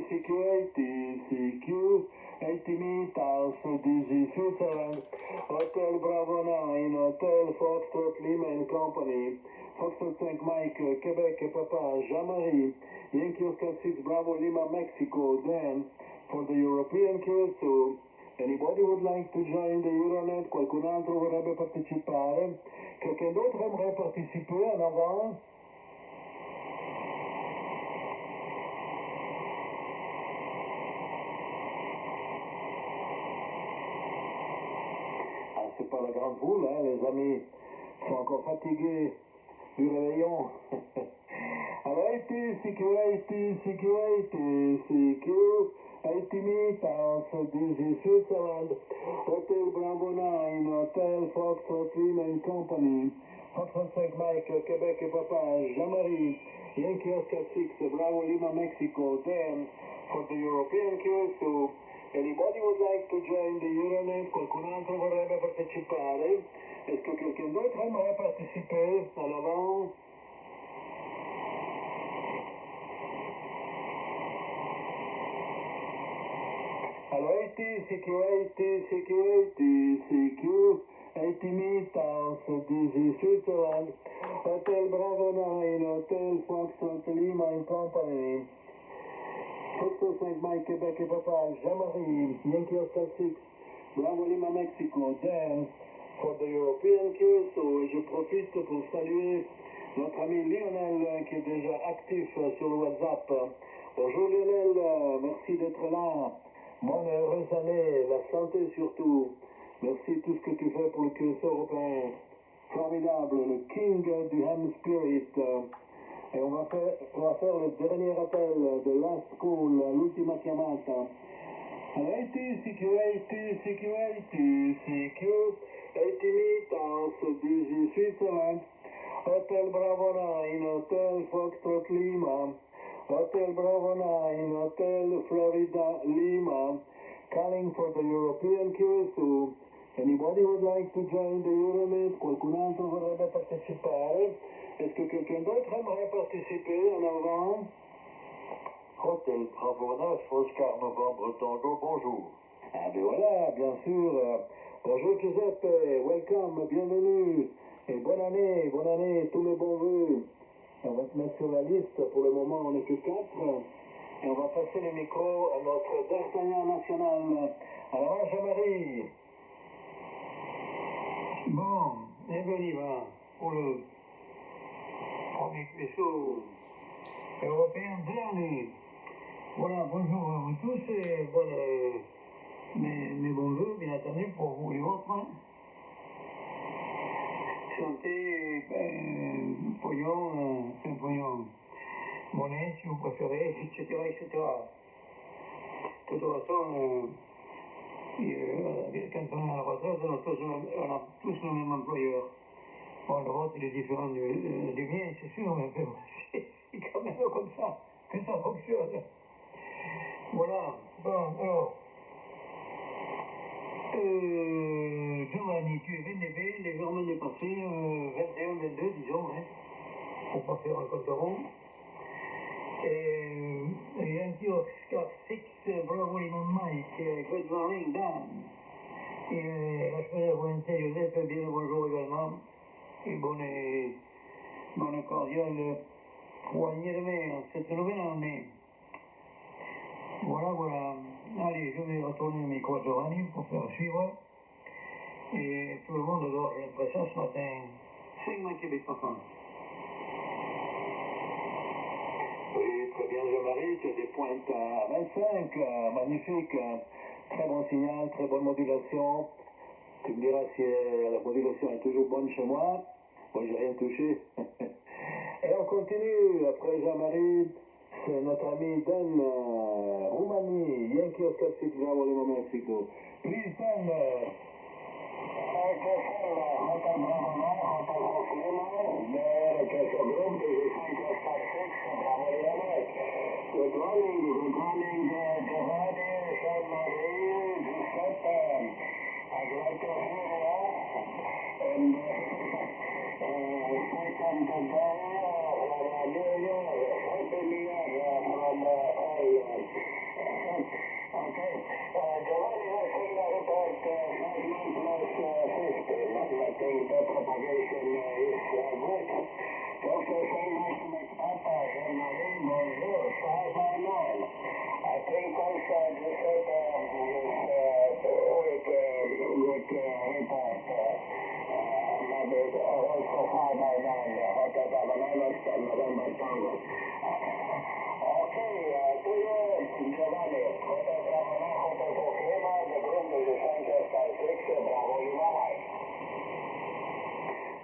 CQ, 80 meters, DZ Switzerland, Hotel Bravo 9, Hotel Foxtrot Lima and Company, Foxtrot 5 Mike, Quebec, Papa, Jean-Marie, Yankee Oscar 6, Bravo Lima, Mexico, then for the European QSO, anybody would like to join the Euronet, qualcun altro vorrebbe partecipare, quelqu'un d'autre aimerait participer en avant? C'est pas la grande foule, hein, les amis sont encore fatigués du réveillon. Alors, 80 meters, DZ Switzerland, Hotel Bravo 9, Hotel Foxtrot Lima and Company, Foxtrot 5 Mike, Quebec et Papa, Jean-Marie, Yankee Oscar 6, Bravo Lima, Mexico, then for the European QSO, anybody would like to join the Euronet, qualcun altro vorrebbe partecipare? Est-ce que quelqu'un d'autre aimerait participer à l'avant? Alors, CQ, 80 meters, DZ Switzerland, Hotel Bravo 9, Hotel Foxtrot Lima and Company, Foxtrot 5 Mike, Québec et Papa, Jean-Marie, Yankee Oscar 6, Bravo Lima, Mexico, then for the European QSO, et je profite pour saluer notre ami Lionel qui est déjà actif sur le WhatsApp. Bonjour Lionel, merci d'être là. Bonne et heureuse année, la santé surtout. Merci tout ce que tu fais pour le QSO européen. Formidable, le King du Ham Spirit. Et on va faire le dernier appel de Last School, l'ultima chiamata. Alors, 80 meters, DZ Switzerland, Hotel Bravo 9, Hotel Foxtrot Lima, Hotel Bravo 9, Hotel Florida Lima, calling for the European QSO. Anybody would like to join the Euronet? Qualcun altro vorrebbe partecipare? Est-ce que quelqu'un d'autre aimerait participer en avant? Hotel Bravo 9, Oscar Novembre Tango, bonjour. Ah ben voilà, bien sûr. Bonjour Giuseppe, welcome, bienvenue. Et bonne année, tous mes bons voeux. On va se mettre sur la liste, pour le moment on n'est que 4. Et on va passer le micro à notre D'Artagnan national. Alors Jean-Marie. Bon, et bien on y va pour le premier vaisseau européen de l'année. Voilà, bonjour à vous tous et mes bons voeux, bien entendu, pour vous et vôtres. Santé, pognon, monnaie si vous préférez, etc. De toute façon, quand on est à la retraite, on a tous le même employeur. Bon, le vôtre, il est différent du mien, c'est sûr, mais c'est quand même comme ça que ça fonctionne. Voilà, bon, alors, Giovanni, tu es VNB, légèrement dépassé, 21, 22, disons, hein, pour pas faire un compte rond. Yankee Oscar 6, Bravo Lima Mike, good morning, Dan. Et la semaine Fuente Joseph, bien le bonjour également. Et bonne cordiale poignée de main, cette nouvelle année. Voilà. Allez, je vais retourner au micro à Giovanni pour faire suivre. Et tout le monde dort, j'ai l'impression, ce matin. 5 mois Québec, papa. Oui, très bien Jean-Marie, tu as des pointes à 25, magnifique. Très bon signal, très bonne modulation. Tu me diras si la modulation est toujours bonne chez moi. Moi, j'ai rien touché. Et on continue, après Jean-Marie, c'est notre ami Dan, Roumanie, Yankee Oscar 6, Bravo Lima, Mexico. Please, Dan. Good morning, Giovanni, Jean-Marie, Giuseppe. I'd like to hear that. And second today, from New York, Happy New Year from Ireland. I think the propagation is good. Dr. Saint Papa, Jean-Marie, bonjour, 599. I think also you said with report. Also 599, Hotel Tabernacle, November Tango. Okay, to you, Giovanni. Hotel Tabernacle, Hotel Lima, the group is Sanchez Sky 6, Bravo Lima Mike.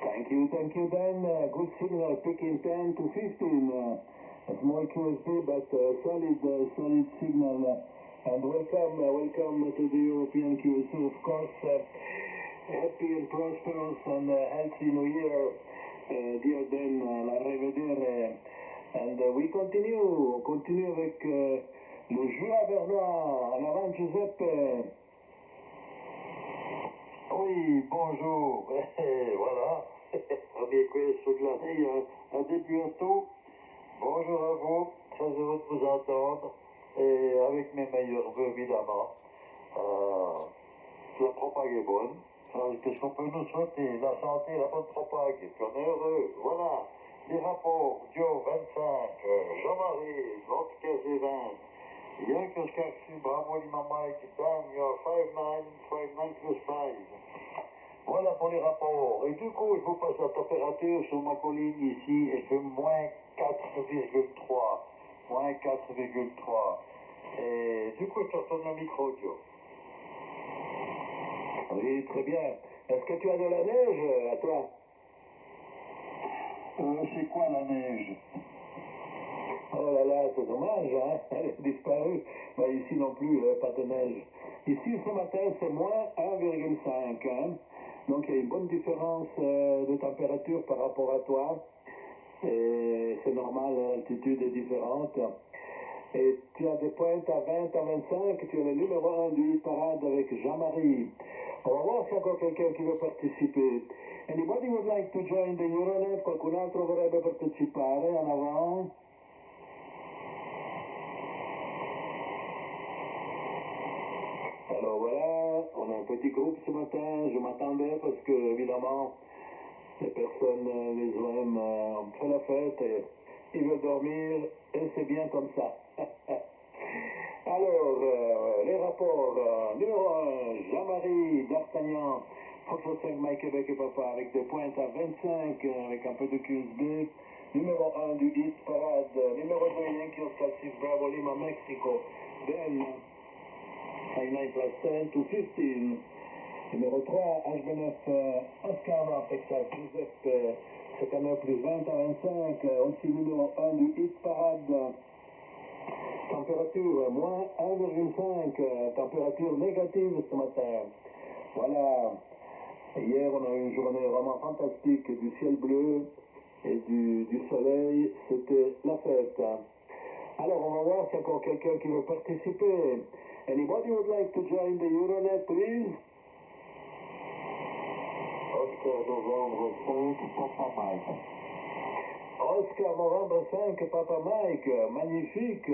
Thank you, Dan. Good signal, picking 10 to 15. A small QSB, but solid signal. And welcome to the European QSB, of course. Happy and prosperous and healthy New Year, dear Dan, la rivedere. And we continue avec le Jura Bernois. En avant, Giuseppe. Oui, bonjour. Voilà. Premier quiz sur de l'année, un début à tout. Bonjour à vous, très heureux de vous entendre. Et avec mes meilleurs vœux, évidemment. La propague est bonne. Qu'est-ce qu'on peut nous souhaiter? La santé, la bonne propague. Et puis on est heureux. Voilà. Les rapports, Joe 25, Jean-Marie, l'autre 15 et 20. Yankos Karsu, Bravo Lima Mike, Dan, you're 5-9 plus 5. Voilà pour les rapports. Et du coup, je vous passe la température sur ma colline ici et je fais moins 4,3. Moins 4,3. Et du coup, je te retourne le micro, Joe. Oui, très bien. Est-ce que tu as de la neige à toi? C'est quoi la neige? Oh là là, c'est dommage, hein? Elle a disparu. Ben, ici non plus, pas de neige. Ici, ce matin, c'est moins 1,5. Hein? Donc, il y a une bonne différence de température par rapport à toi. Et c'est normal, l'altitude est différente. Et tu as des pointes à 20, à 25. Tu es le numéro 1 du hit parade avec Jean-Marie. On va voir s'il y a encore quelqu'un qui veut participer. Anybody would like to join the Euronet? Qualcun altro vorrebbe partecipare? En avant. Alors voilà, on a un petit groupe ce matin. Je m'attendais parce que, évidemment, les personnes, les OM, ont fait la fête et ils veulent dormir et c'est bien comme ça. Alors, les rapports. Numéro 1, Jean-Marie D'Artagnan, Fox 5, Mike Québec et Papa, avec des pointes à 25, avec un peu de QSB. Numéro 1 du hit parade. Numéro 2, Yankee Oscar 6, Bravo Lima, Mexico. Then, 5-9 plus 10 to 15. Numéro 3, HB9, Oscar Nord, Texas, Joseph, 59 plus 20 à 25. Aussi numéro 1 du hit parade. Température moins 1,5, température négative ce matin. Voilà. Hier, on a eu une journée vraiment fantastique, du ciel bleu et du soleil. C'était la fête. Alors, on va voir s'il y a encore quelqu'un qui veut participer. Anybody would like to join the Euronet, please? Oscar Novembre 5, Papa Mike. Oscar Novembre 5, Papa Mike. Magnifique.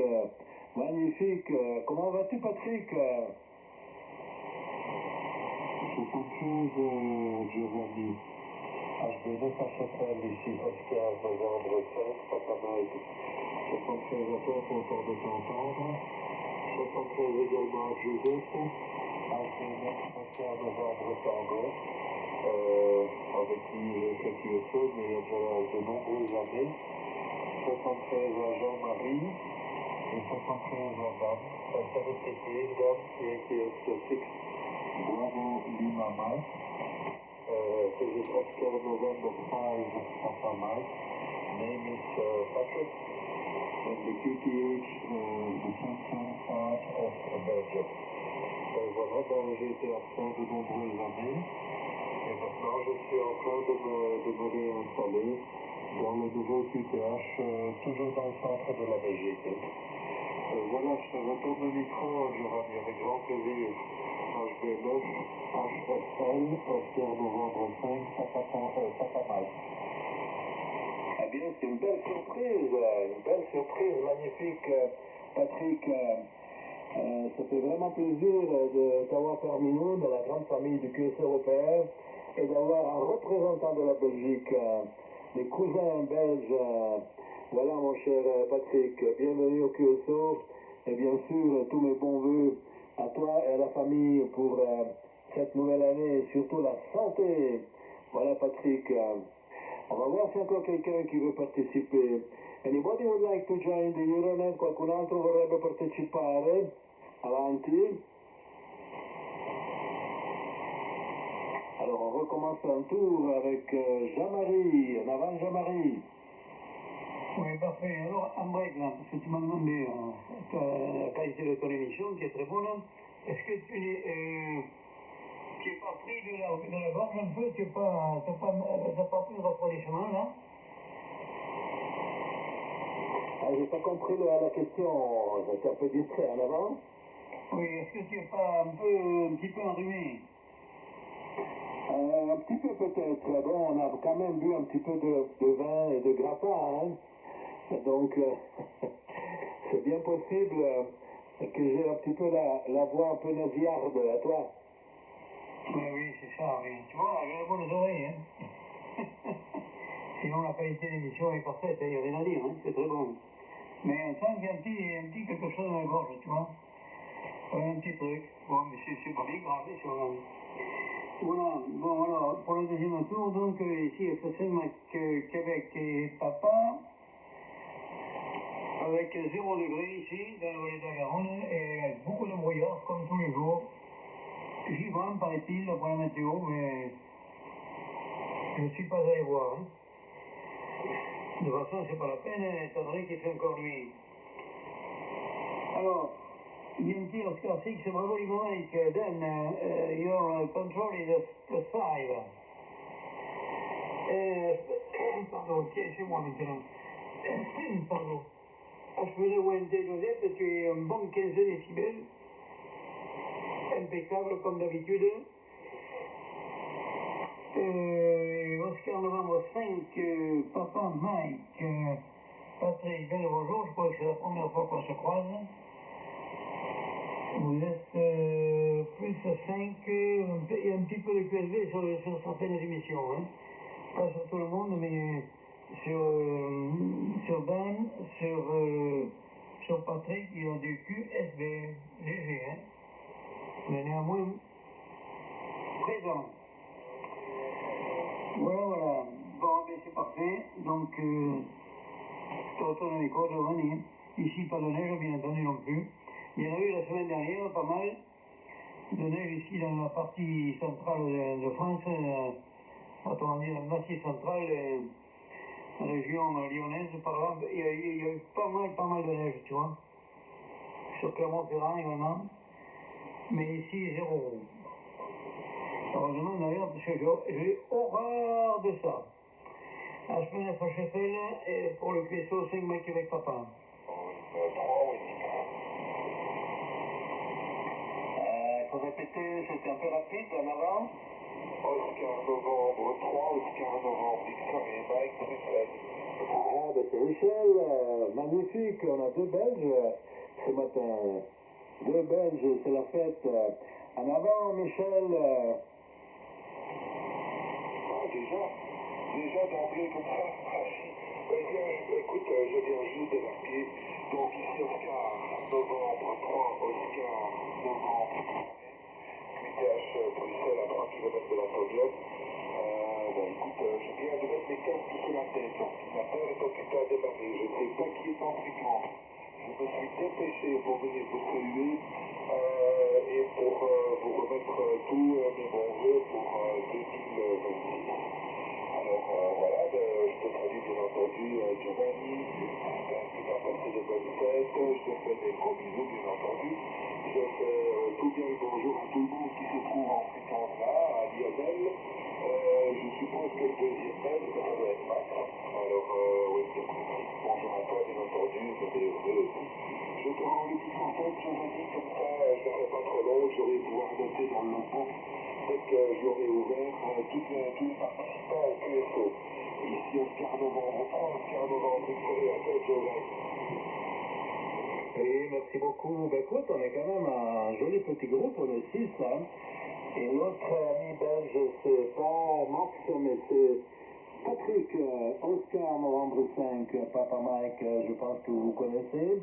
Magnifique. Comment vas-tu, Patrick? 75, Giovanni. HB9 HFL ici, Oscar Novembre 5, Papa Mike. 73 à toi, content de t'entendre. 73 également Joseph. HB9 Oscar Novembre Tango. Avec qui je suis au sol, mais il y a déjà de nombreuses années. 73 à Jean-Marie. Et 73 à Dame. Ça veut dire Dame qui est au 6. Bravo Lima Mike. This is Oscar November 5, Papa Mike. Name is Patrick. And the QTH, the central part of Belgium. Voilà, ben, j'ai été absent de nombreuses années. Et maintenant, je suis en train de me réinstaller dans le nouveau QTH, toujours dans le centre de la Belgique. Voilà, je te retourne le micro, Giovanni, avec grand plaisir. HB9, HFL, Oscar Novembre 5, Papa Mike. Eh bien, c'est une belle surprise magnifique, Patrick. Ça fait vraiment plaisir de t'avoir parmi nous, de la grande famille du QSO européen, et d'avoir un représentant de la Belgique, des cousins belges. Voilà, mon cher Patrick, bienvenue au QSO, et bien sûr, tous mes bons voeux à toi et à la famille pour cette nouvelle année, et surtout la santé. Voilà, Patrick. On va voir s'il y a encore quelqu'un qui veut parteciper. Anybody would like to join the Euronet? Qualcun altro vorrebbe partecipare? Avanti. Alors on recommence un tour avec Jean-Marie. En avant Jean-Marie. Oui, parfait. Alors, en break, là, parce que tu m'as demandé la qualité de ton émission, qui est très bonne. Est-ce que tu n'es pas pris de la gorge un peu? Tu n'as pas pris de refroidissement, là? Ah, j'ai pas compris la question. J'étais un peu distrait. En avant? Oui, est-ce que tu n'es pas un petit peu enrhumé? Un petit peu peut-être. Bon, on a quand même bu un petit peu de vin et de grappin, hein. Donc, c'est bien possible que j'ai un petit peu la voix un peu nasillarde, à toi. Oui, c'est ça, oui. Tu vois, j'ai les bonnes oreilles, hein. Sinon, la qualité de l'émission est parfaite, il n'y a rien à dire, hein. C'est très bon. Mais on sent qu'il y a un petit quelque chose dans la gorge, tu vois. Un petit truc. Bon, mais c'est pas bien grave, c'est vrai. Voilà, bon alors, pour le deuxième tour, donc ici, FSM Québec et Papa, avec 0 degré ici, dans la vallée de la Garonne, et avec beaucoup de brouillard, comme tous les jours. J'y vais, paraît-il, pour la météo, mais je ne suis pas allé voir. Hein. De toute façon, c'est pas la peine, étant donné qu'il fait encore nuit. Alors, Yankee Oscar 6, Bravo Lima Mike, then your control is +5. Pardon, tiens, c'est moi maintenant. Pardon. HVD ONT Joseph, tu es un bon 15 décibels. Impeccable comme d'habitude. Oscar Novembre 5, Papa Mike, Patrick, bien le bonjour, je crois que c'est la première fois qu'on se croise. Vous êtes plus 5, il y a un petit peu de QSB sur certaines émissions, hein. Pas sur tout le monde, mais sur Dan, sur Patrick, il y a du QSB léger, hein. Mais néanmoins présent. Voilà. Bon, mais c'est parfait. Donc, je te retourne à l'école, Giovanni. Ici, pas de neige, bien entendu, non plus. Il y en a eu la semaine dernière, pas mal de neige ici dans la partie centrale de France, autrement dit dans le massif central, la région lyonnaise, par là, il y a eu pas mal de neige, tu vois. Sur Clermont-Ferrand également. Mais ici, 0. Heureusement d'ailleurs, parce que j'ai horreur de ça. HPN FHFL et pour le QSO 5 Mike Québec Papa. 3 Il faut répéter, c'était un peu rapide, en avant. Oscar Novembre 3, Oscar Novembre Victory Mike Michel. Ah, ben c'est Michel, magnifique, on a 2 Belges ce matin. 2 Belges, c'est la fête. En avant, Michel. Déjà d'emblée comme ça. Écoute, je viens juste débarquer. Donc ici Oscar Novembre 3, Oscar Novembre QTH Bruxelles à 3 km de la Toglet. Écoute, je viens de mettre mes casques sur la tête. L'ordinateur est occupé à démarrer. Je sais pas qui est en fréquence. Je me suis dépêché pour venir vous saluer et pour vous remettre tous mes bons voeux pour 2026. Alors voilà, je te salue bien entendu Giovanni, tu vas passer de bonnes fêtes, je te fais des gros bisous bien entendu, je fais tout bien le bonjour à tout le monde qui se trouve en fréquence là, à Lionel, je suppose que le deuxième mail, ça doit être Max, alors oui, bonjour à toi bien entendu, je te rends le petit contact, Giovanni, comme ça je ne serai pas trop long, j'aurai pouvoir noter dans le logbook dès que j'aurai ouvert tous les participants au QSO. Ici Oscar Novembre 3, Oscar Novembre Victoria, Giovanni. Oui, merci beaucoup. Ben, écoute, on est quand même un joli petit groupe, on est 6, hein. Et notre ami belge, c'est pas Max, mais c'est Patrick, Oscar, novembre 5, Papa Mike, je pense que vous connaissez.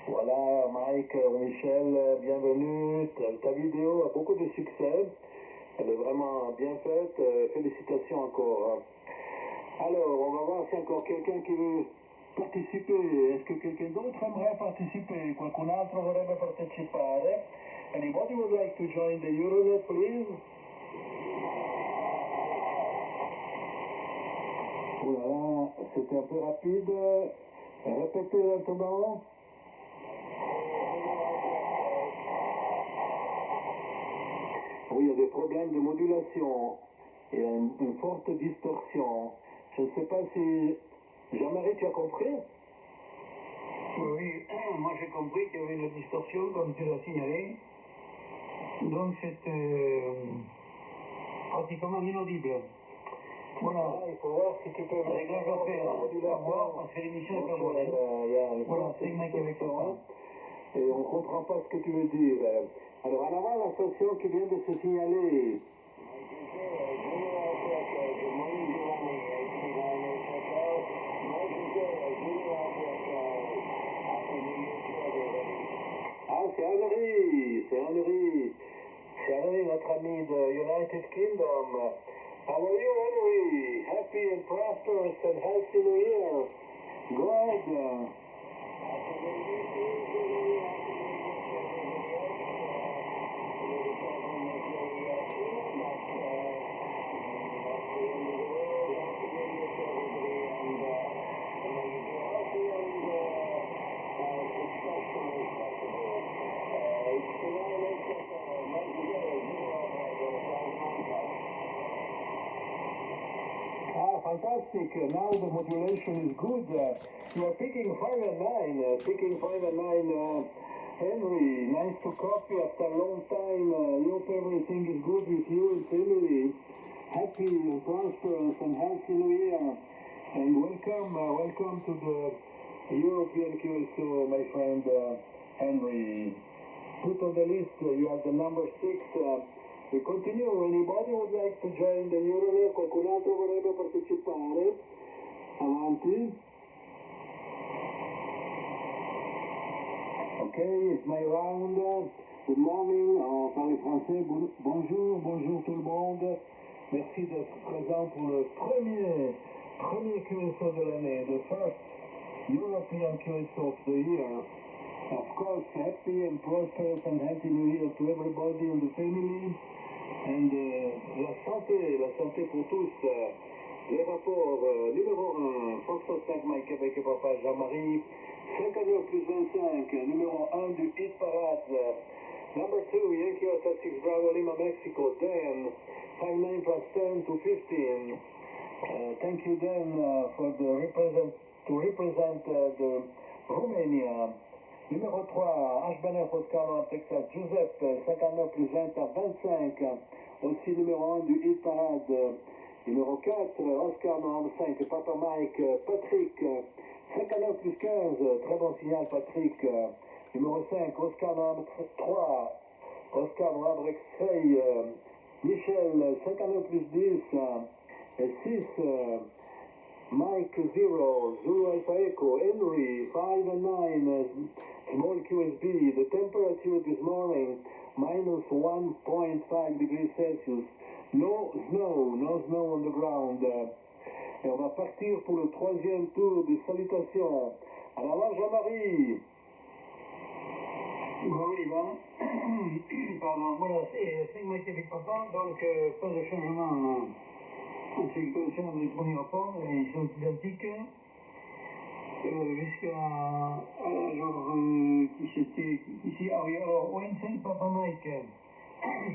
Voilà, Mike, Michel, bienvenue. Ta vidéo a beaucoup de succès. Elle est vraiment bien faite. Félicitations encore. Alors, on va voir si encore quelqu'un qui veut parteciper. Est-ce que quelqu'un d'autre aimerait participer? Qualcun altro vorrebbe partecipare? Anybody would like to join the Euronet, please? Oh là là, c'était un peu rapide. Répétez maintenant. Oui, il y a des problèmes de modulation. Il y a une forte distorsion. Je ne sais pas si... Jean-Marie, tu as compris? Oui, moi j'ai compris qu'il y avait une distorsion, comme tu l'as signalé. Donc c'est pratiquement inaudible. Voilà. Il faut voir si tu peux... Réglage à faire, à voir, parce que l'émission est pas bonne. Voilà, c'est le mec avec toi. Et on ne comprend pas ce que tu veux dire. Alors, en avant, la station qui vient de se signaler. Ah, c'est Henry, c'est Henry, notre ami de United Kingdom. How are you, Henry? Happy and prosperous and healthy New Year. Good. Fantastic. Now the modulation is good. You are picking 5 and 9. Henry, nice to copy after a long time. Hope everything is good with you and family. Happy and prosperous and healthy New Year. And welcome to the European QSO, my friend Henry. Put on the list, you are the number 6. We continue. Anybody would like to join the Euronet? Qualcun altro vorrebbe partecipare? Avanti. Okay, it's my round. Good morning. On parle français. Bonjour tout le monde. Merci d'être présent pour le premier QSO de l'année, the first European QSO of the year. Of course, happy and prosperous and healthy New Year to everybody and the family. And la santé pour tous. Les rapports numéro 1, Foxtrot 5 Mike Québec et Papa Jean-Marie, 59 plus 25, numéro 1 du hit parade. Number 2, Yankee Hotel 6 Bravo Lima Mexico, Dan, 59 plus 10 to 15. Thank you Dan for to represent the Romania. Numéro 3, H-Banner Oscar Texas, Giuseppe, 59 plus 20 à 25. Aussi numéro 1 du hit parade. Numéro 4, Oscar 95, Papa Mike, Patrick, 59 plus 15, très bon signal Patrick. Numéro 5, Oscar 3, Oscar Noir X-Ray, Michel, 59 plus 10, et 6, Mike 0, Zulu Alpha Echo, Henry, 5 and 9, small QSB. The temperature this morning, minus 1.5 degrees Celsius. No snow on the ground. Et on va partir pour le troisième tour de salutations. En avant Jean-Marie. Bon, Yvan. Pardon, voilà, c'est 5 mois Québec Papa, donc pas de changement en ce qui concerne les premiers rapports, ils sont identiques. Jusqu'à genre qui c'était ici, alors ON5 Papa Mike,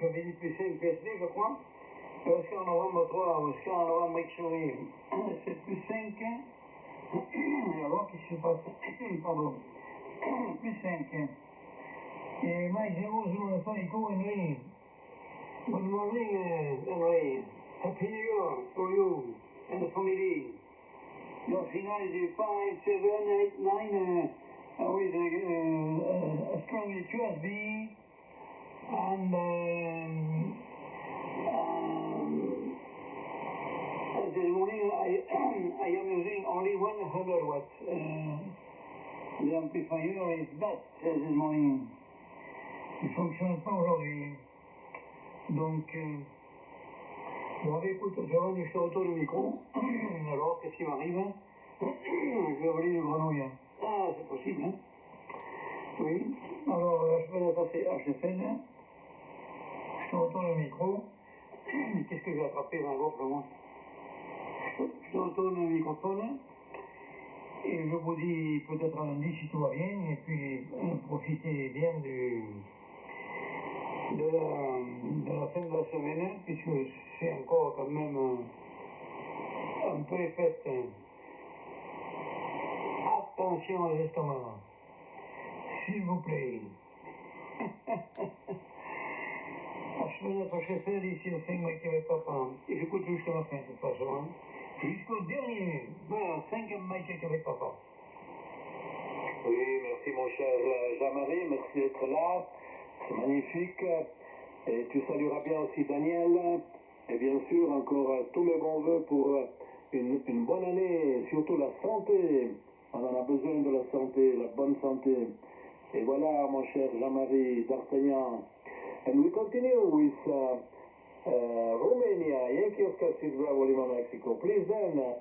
j'avais dit plus 5 PSD je crois. Oscar novembre 3, Oscar novembre Mike Souris, c'est plus 5. Alors qu'est-ce qui se passe? Pardon. Plus 5. Et Mike 0 Zulu Alpha Echo Henry. Good morning Henry. Happy New Year for you and the family. Your signal is 5, 7, 8, 9, with a strong USB and this morning I am using only 100 watts. The amplifier is bad this morning. Il ne fonctionne pas aujourd'hui. Donc, bon, écoute, Giovanni, je te retourne le micro. Alors, qu'est-ce qui m'arrive? Je vais voler le grenouille. Ah, c'est possible, hein? Oui. Alors, je vais passer HFN. Je te retourne le micro. Qu'est-ce que j'ai attrapé dans le ventre, moi? Je te retourne le microphone. Et je vous dis peut-être à lundi si tout va bien. Et puis, profitez bien de la fin de la semaine, puisque c'est encore quand même un peu les fêtes. Attention aux estomacs, s'il vous plaît. Je vais notre chef ici au 5 Mike avec papa. Et j'écoute jusqu'à la fin de toute façon. Hein. Jusqu'au dernier. Voilà, 5 Mike avec papa. Oui, merci mon cher Jean-Marie, merci d'être là. C'est magnifique. Et tu salueras bien aussi Daniel. Et bien sûr, encore tous mes bons voeux pour une bonne année, surtout la santé. On en a besoin de la santé, la bonne santé. Et voilà, mon cher Jean-Marie d'Artagnan. And we continue with Romania, Yankee Oscar 6 Bravo Lima, Mexico. Please then.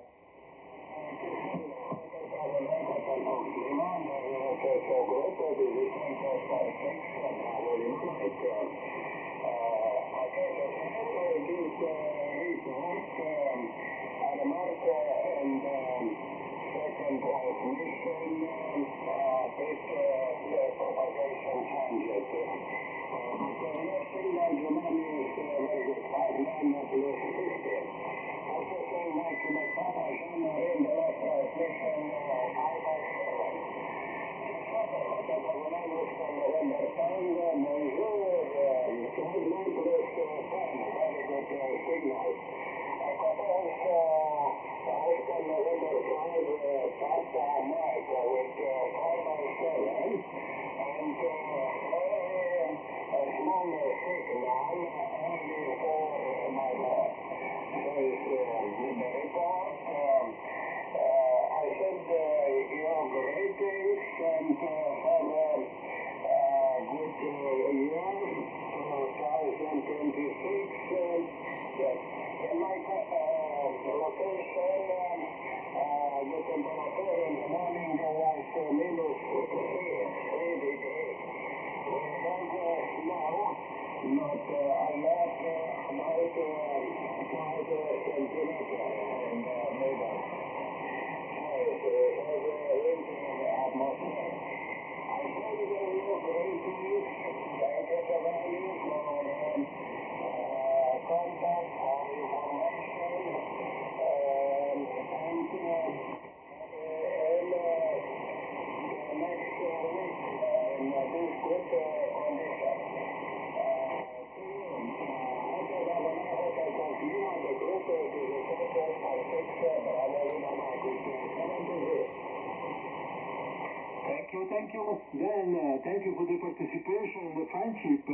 Thank you. Then, thank you for the participation and the friendship.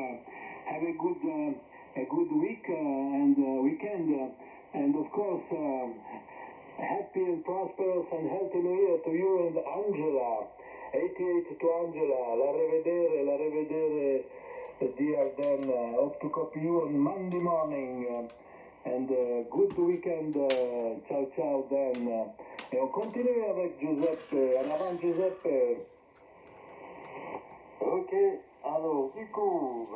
Have a good week and weekend. And of course, happy and prosperous and healthy New Year to you and Angela. 88 to Angela. La rivedere, dear Dan. Hope to copy you on Monday morning. And good weekend. Ciao, ciao, Dan. Et on continue avec Giuseppe. En avant, Giuseppe. Ok, alors du coup,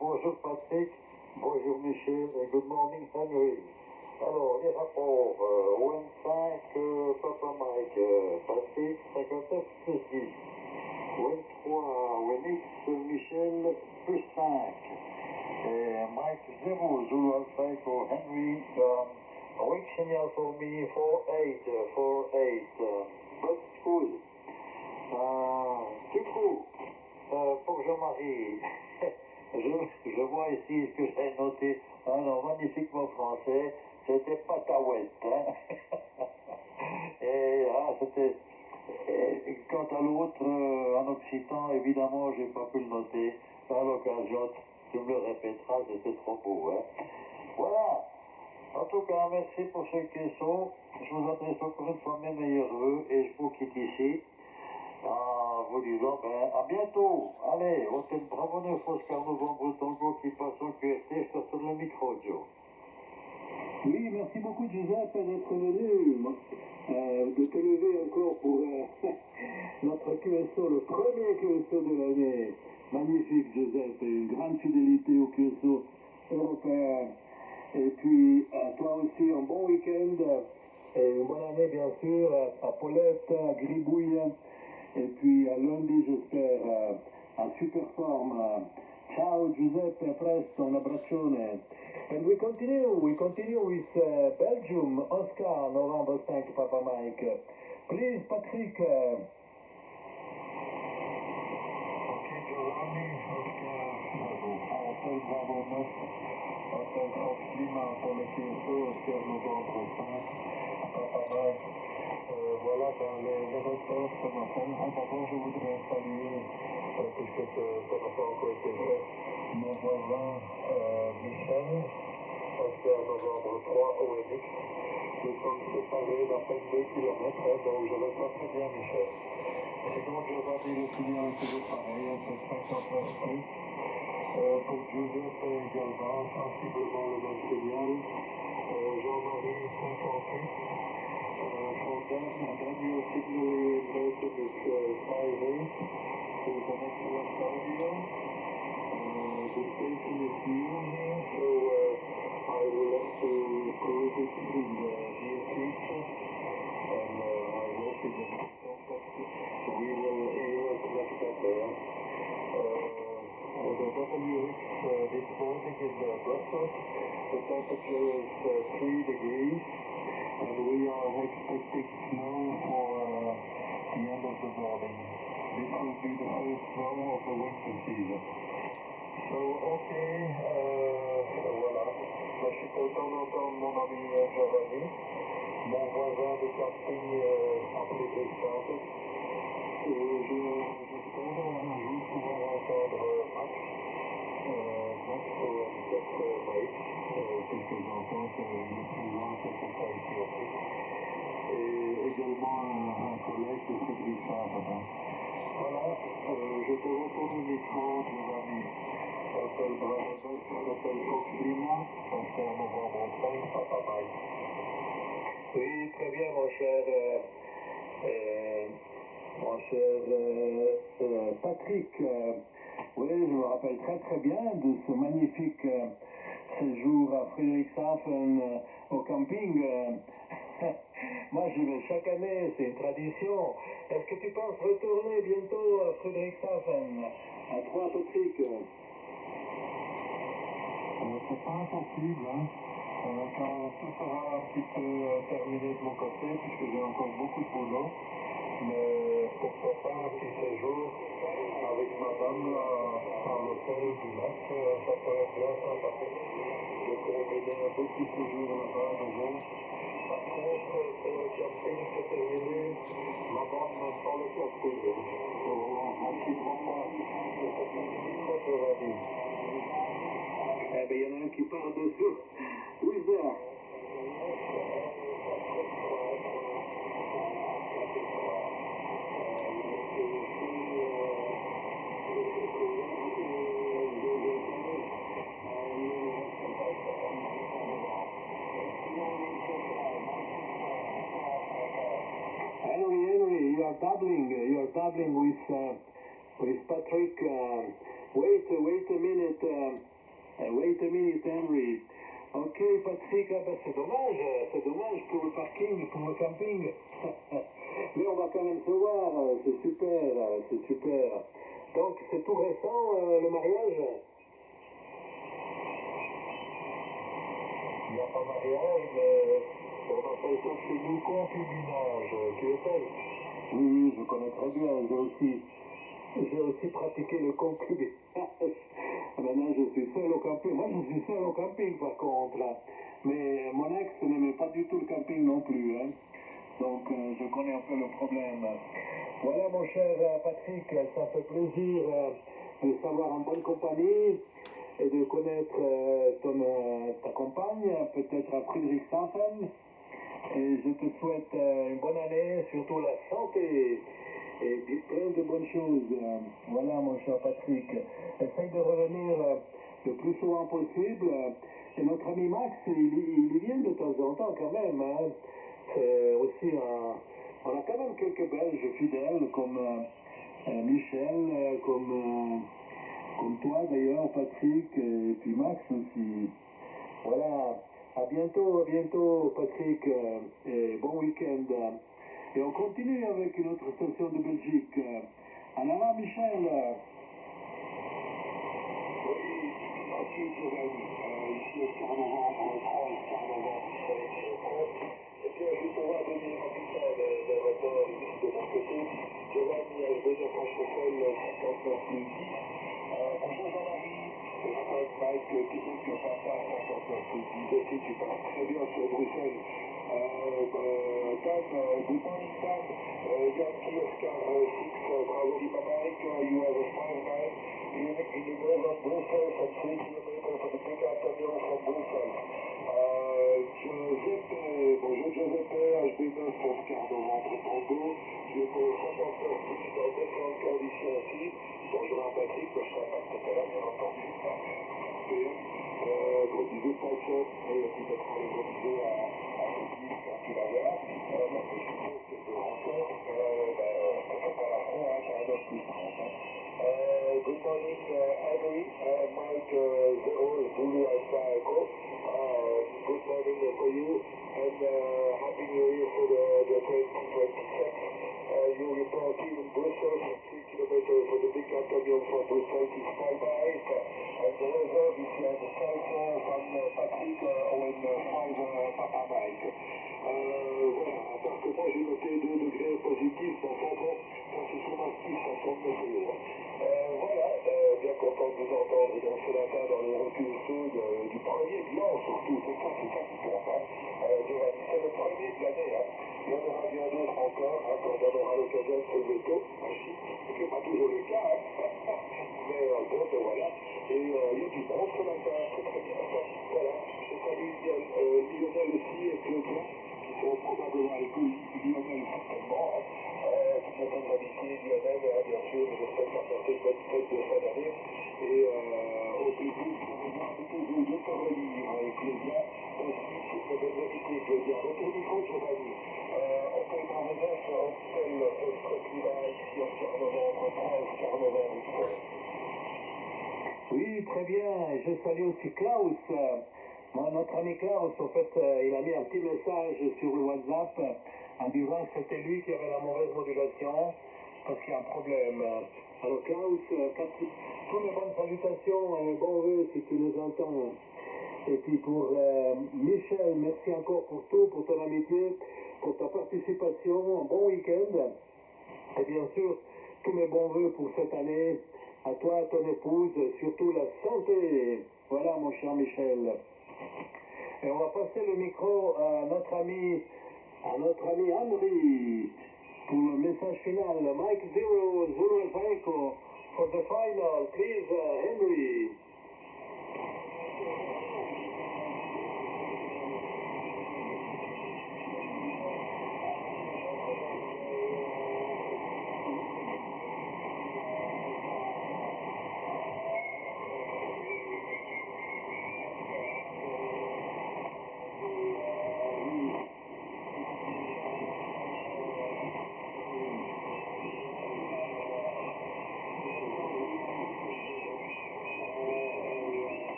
bonjour Patrick, bonjour Michel, et good morning Henry. Alors, les rapports, Win 5, Papa Mike, Patrick, 59 plus 10. Win 3, Winix, Michel, plus 5. Et Mike 0, Zulu Alpha Echo, Henry, weak signal for me, 4-8, but full. Du coup, pour Jean-Marie, je vois ici ce que j'ai noté, un nom magnifiquement français, c'était Pataouette, hein? Et c'était Et quant à l'autre, en occitan, évidemment, j'ai pas pu le noter. À l'occasion, tu me le répéteras, c'était trop beau. Hein. Voilà. En tout cas, merci pour ce question. Je vous adresse encore une fois mes meilleurs vœux et je vous quitte ici en vous disant à bientôt. Allez, Hôtel Bravo 9 Oscar Novembre Tango qui passe en QRT. Je te retourne le micro, Joe. Oui, merci beaucoup, Giuseppe, d'être venu, de te lever encore pour notre QSO, le premier QSO de l'année. Magnifique, Giuseppe, une grande fidélité au QSO européen. Et puis, toi aussi, un bon week-end et une bonne année, bien sûr, à Paulette, à Gribouille. Et puis, à lundi, j'espère, en super forme. Ciao, Giuseppe, a presto, un abbraccione. And we continue with Belgium, Oscar, November 5, Papa Mike. Please, Patrick. Ok, Giovanni, Oscar, Hôtel Bravo 9, Hôtel Fox Lima pour le QSO, Oscar Novembre 5, Papa Mike. Voilà, les reports ce matin. D'abord, je voudrais saluer, puisque ça n'a pas encore été fait, mon voisin Michel, Oscar Novembre 3 OMX. Nous sommes séparés d'à peine 2 km, donc je le sens très bien, Michel. Et donc, Giovanni, le signal est toujours pareil, c'est 59 plus. Pour Giuseppe également, sensiblement le même signal. Jean-Marie, 58. Then you signally noted it's 5-8, so it's an excellent audio. The station is new here, so I will have to close it in the near future, and I hope in the next contact we will hear it much better. The WX this morning in Brussels, the temperature is 3 degrees. And we are expecting snow for the end of the morning. This will be the first snow of the winter season. So, okay, voilà. Je suis content d'entendre mon ami Giovanni, mon voisin de camping en Friedrichshafen. Et j'espère un jour pouvoir entendre Max pour cette bike, puisque j'entends qu'il est présent quelquefois ici aussi. Et également un collègue de Friedrichshafen. Voilà, je te retourne le micro, Giovanni. Hôtel Bravo, Hôtel Fox Lima, Oscar Novembre 5, Papa Mike. Oui, très bien, mon cher Patrick. Oui, je me rappelle très très bien de ce magnifique séjour à Friedrichshafen au camping. Moi, j'y vais chaque année, c'est une tradition. Est-ce que tu penses retourner bientôt à Friedrichshafen? À toi, Patrick. C'est pas impossible, hein. Quand tout sera un petit peu terminé de mon côté, puisque j'ai encore beaucoup de boulot. Mais pourquoi pas un petit séjour avec madame dans l'hôtel du lac, ça peut être bien sympathique de combiner un petit séjour là-bas à nouveau. Par contre, pour le camping, c'est terminé. Madame n'aime pas le camping. On s'y prend pas. C'est pour la vie. Eh bien, il y en a un qui parle dessous. Who is there? Henry, you are doubling with Patrick. Wait a minute, Henry. Ok, Patrick, c'est dommage pour le parking, pour le camping. Mais on va quand même se voir, c'est super. Donc, c'est tout récent, le mariage? Il n'y a pas mariage, mais on appelle ça chez nous concubinage. Tu le sais? Oui, je connais très bien. J'ai aussi pratiqué le concubinage. Maintenant, je suis seul au camping. Moi, je suis seul au camping, par contre. Mais mon ex n'aimait pas du tout le camping non plus. Hein. Donc je connais un peu le problème. Voilà mon cher Patrick, ça fait plaisir de savoir en bonne compagnie et de connaître ta compagne, peut-être à Friedrichshafen. Et je te souhaite une bonne année, surtout la santé et puis plein de bonnes choses. Voilà mon cher Patrick. Essaye de revenir le plus souvent possible. Et notre ami Max, il vient de temps en temps quand même. Hein. C'est aussi on a quand même quelques Belges fidèles comme Michel, comme toi d'ailleurs Patrick, et puis Max aussi. Voilà, à bientôt Patrick, et bon week-end. Et on continue avec une autre station de Belgique. En avant Michel. Oui, merci Giovanni. Ici Oscar Novembre 3, Oscar Novembre 17. Et bien, juste pour voir donner rapidement le rapport ici de mon côté. Giovanni a besoin de Franchefel 59 plus 10. Bonjour Jean-Marie. Mike, tu sais que papa 59 plus 10 aussi, tu passes très bien sur Bruxelles. Dan, good morning Dan. Yankee Oscar 6, Bravo Lima Mike, you have a 5-9. In the northern Brussels and 3 kilometers for the big Antonio from Brussels. Giuseppe, bonjour Giuseppe, HB9 Oscar Novembre Tango. Je vais pour 59 plus dans d'excellentes conditions aussi. Bonjour à Patrick, je ne serai pas tout à l'heure, bien entendu. Gros bisous Patrick, et tu mettras les gros bisous à Philippe quand tu la verras. Parce que je suppose que tu rencontres, c'est pas la fond, hein, c'est un autre plus 30. Good morning, Henry, Mike 0, Zulu Alpha Echo. Good morning for you, and Happy New Year for the 2026. You reported in Brussels, 3 kilometers for the big Antonio from Brussels is 5-8. And the reserve is the South from Patrick when 5 Papa Mike. Voilà, à part que moi j'ai noté 2 degrés positifs, bon, ça c'est sur ma ski, ça tombe de jour. Voilà, bien content de vous entendre dans ce matin dans les reculs sud du premier bilan surtout, c'est ça qui compte. Hein. Giovanni, c'est le premier de l'année. Hein. Il y en aura bien d'autres encore, hein, quand on aura l'occasion de se lever tôt, ce qui n'est pas toujours le cas. Hein. Mais bon, ben voilà. Et il y a du bon ce matin, c'est très bien. Voilà, je salue Lionel aussi et Claudia, qui sont probablement à l'écoute, Lionel certainement. Toutes mes bonnes amitiés, Lionel, bien sûr, j'espère t'apporter une bonne fête de fin d'année. Et au plaisir de revoir de te relire avec Claudia, aussi toutes mes bonnes amitiés, Claudia. Retour micro, Giovanni. On peut être en réserve sur un seul climat ici, Oscar Novembre 3, Oscar Novembre 3. Oui, très bien. Je salue aussi Klaus. Notre ami Klaus, en fait, il a mis un petit message sur le WhatsApp en disant que c'était lui qui avait la mauvaise modulation parce qu'il y a un problème. Alors Klaus, toutes mes bonnes salutations et bons vœux si tu nous entends. Et puis pour Michel, merci encore pour tout, pour ton amitié, pour ta participation. Un bon week-end. Et bien sûr, tous mes bons vœux pour cette année. À toi, à ton épouse, surtout la santé. Voilà, mon cher Michel. Et on va passer le micro à notre ami Henry pour le message final. Mike 0, Zulu Alpha Echo for the final. Please, Henry.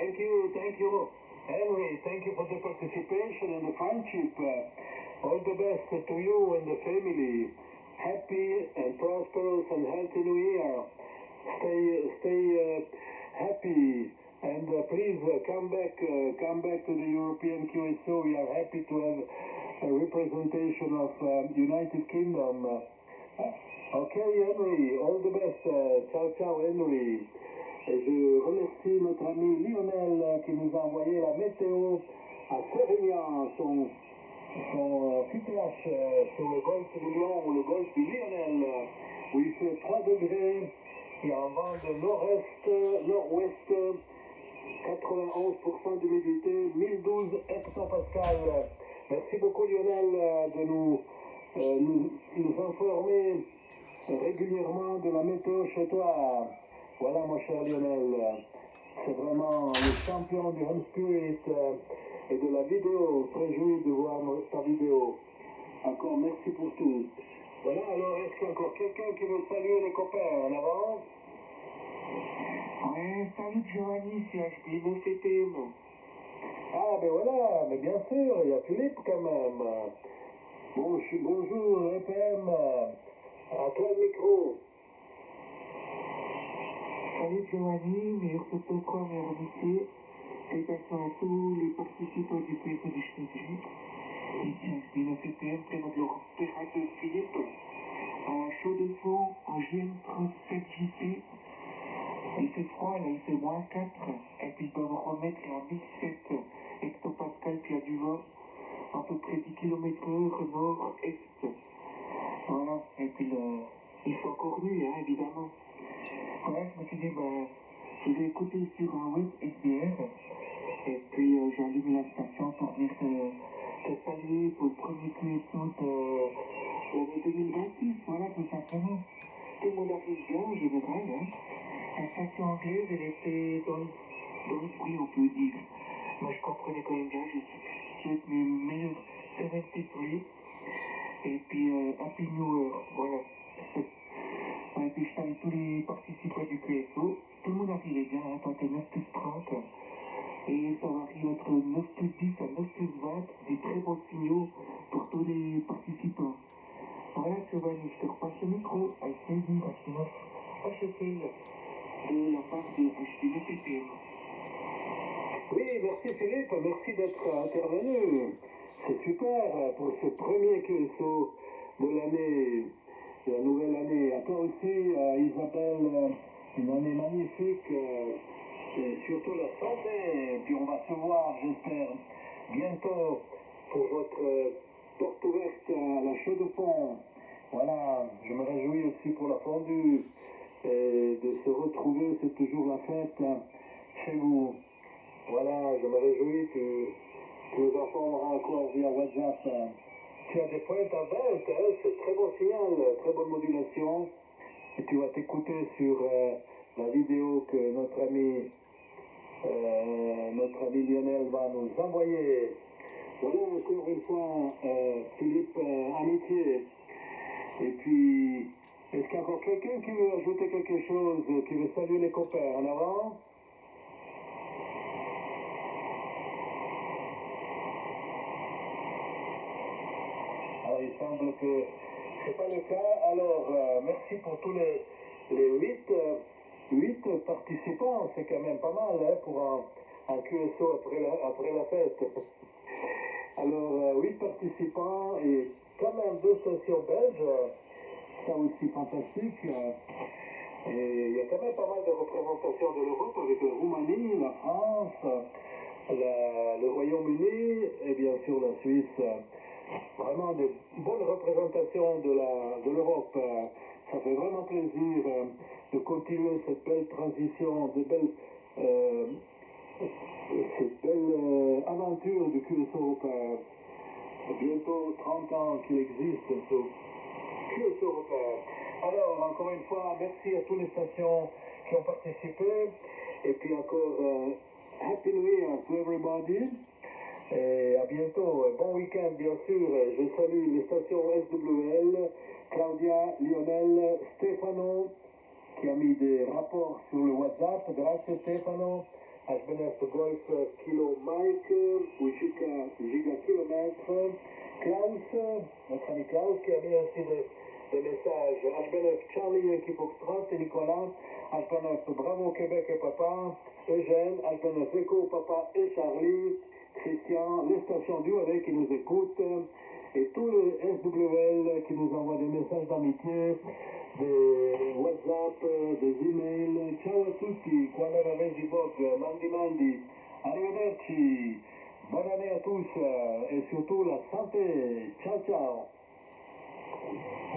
Thank you, Henry. Thank you for the participation and the friendship. All the best to you and the family. Happy and prosperous and healthy New Year. Stay happy and please come back to the European QSO. We are happy to have a representation of United Kingdom. Okay, Henry. All the best. Ciao, Henry. Et je remercie notre ami Lionel qui nous a envoyé la météo à Sévignan, son QTH sur le golfe du Lion ou le golfe du Lionel, où il fait 3 degrés et en vent de nord-ouest, 91% d'humidité, 1012 hectopascal. Merci beaucoup Lionel de nous informer régulièrement de la météo chez toi. Voilà mon cher Lionel, c'est vraiment le champion du Home Spirit et de la vidéo, très joui de voir ta vidéo. Encore merci pour tout. Voilà, alors est-ce qu'il y a encore quelqu'un qui veut saluer les copains en avant? Ouais, salut Giovanni, c'est HD 9FM. Ah ben voilà, mais bien sûr, il y a Philippe quand même. Bonjour EPM, à toi le micro. Salut Giovanni, meilleur top 3, meilleur lycée. Salutations à tous les participants du PSO du Schneidry. Ici HD 9FM, prénom de leur pirate Philippe. Chaud de fond en GM37JP. Il fait froid, là il fait moins 4. Et puis ils doivent remettre à 1007 hectopascal, puis il y a du vent. À peu près 10 km/h nord-est. Voilà, et puis il fait encore nuit, hein, évidemment. Ouais, je me suis dit, je vais écouter sur un web SDR. Et puis j'ai allumé la station pour venir te saluer pour le premier QSO de l'année 2026. Voilà, tout simplement. Tout le monde arrive bien en général, hein. La station anglaise, elle était dans le bruit, on peut dire. Moi, je comprenais quand même bien. Je souhaite mes meilleurs 73. Et puis, Happy New Year. Voilà. Et puis, je salue tous les participants du QSO. Tout le monde arrivait bien, hein, quand t'es 9 plus 30. Et ça varie entre 9 plus 10 à 9 plus 20. Des très bons signaux pour tous les participants. Voilà, Giovanni, je te repasse le micro. Avec plaisir, HTL. De la part de HTL. Oui, merci Philippe, merci d'être intervenu. C'est super pour ce premier QSO de l'année, de la nouvelle année. À toi aussi, Isabelle, une année magnifique, et surtout la santé. Puis on va se voir, j'espère, bientôt pour votre porte ouverte à la Chaux de Fonds. Voilà, je me réjouis aussi pour la fondue. Et de se retrouver, c'est toujours la fête chez vous. Voilà, je me réjouis, tu nous informeras encore via WhatsApp. Tu as des pointes à 20, hein, c'est très bon signal, très bonne modulation. Et tu vas t'écouter sur la vidéo que notre ami Lionel va nous envoyer. Voilà encore une fois, Philippe, amitié. Et puis, est-ce qu'il y a encore quelqu'un qui veut ajouter quelque chose, qui veut saluer les copains en avant? Alors, il semble que ce n'est pas le cas. Alors, merci pour tous les 8 participants. C'est quand même pas mal hein, pour un QSO après la fête. Alors, 8 participants et quand même 2 stations belges. Ça aussi fantastique. Et il y a quand même pas mal de représentations de l'Europe avec la Roumanie, la France, le Royaume-Uni et bien sûr la Suisse. Vraiment de bonnes représentations de l'Europe. Ça fait vraiment plaisir de continuer cette belle transition, cette belle aventure du QSO européen. Bientôt 30 ans qu'il existe, ce QSO européen. Alors, encore une fois, merci à toutes les stations qui ont participé. Et puis encore, Happy New Year to everybody. Et à bientôt. Bon week-end, bien sûr. Je salue les stations SWL, Claudia, Lionel, Stefano, qui a mis des rapports sur le WhatsApp. Grazie Stefano. HB9 Golf Kilo Mike ou gigakilomètre. Klaus, notre ami Klaus qui a mis ainsi des messages. HB9 Charlie Yankee Foxtrot et Nicolas. HB9 Bravo Québec et Papa. Eugène, HB9 Echo Papa et Charlie. Christian, les stations du Haut qui nous écoutent. Et tous les SWL qui nous envoient des messages d'amitié, des WhatsApp, des emails. Ciao a tutti, quando era Regibog, mandi, arrivederci, bonne année à tous et surtout la santé. Ciao ciao.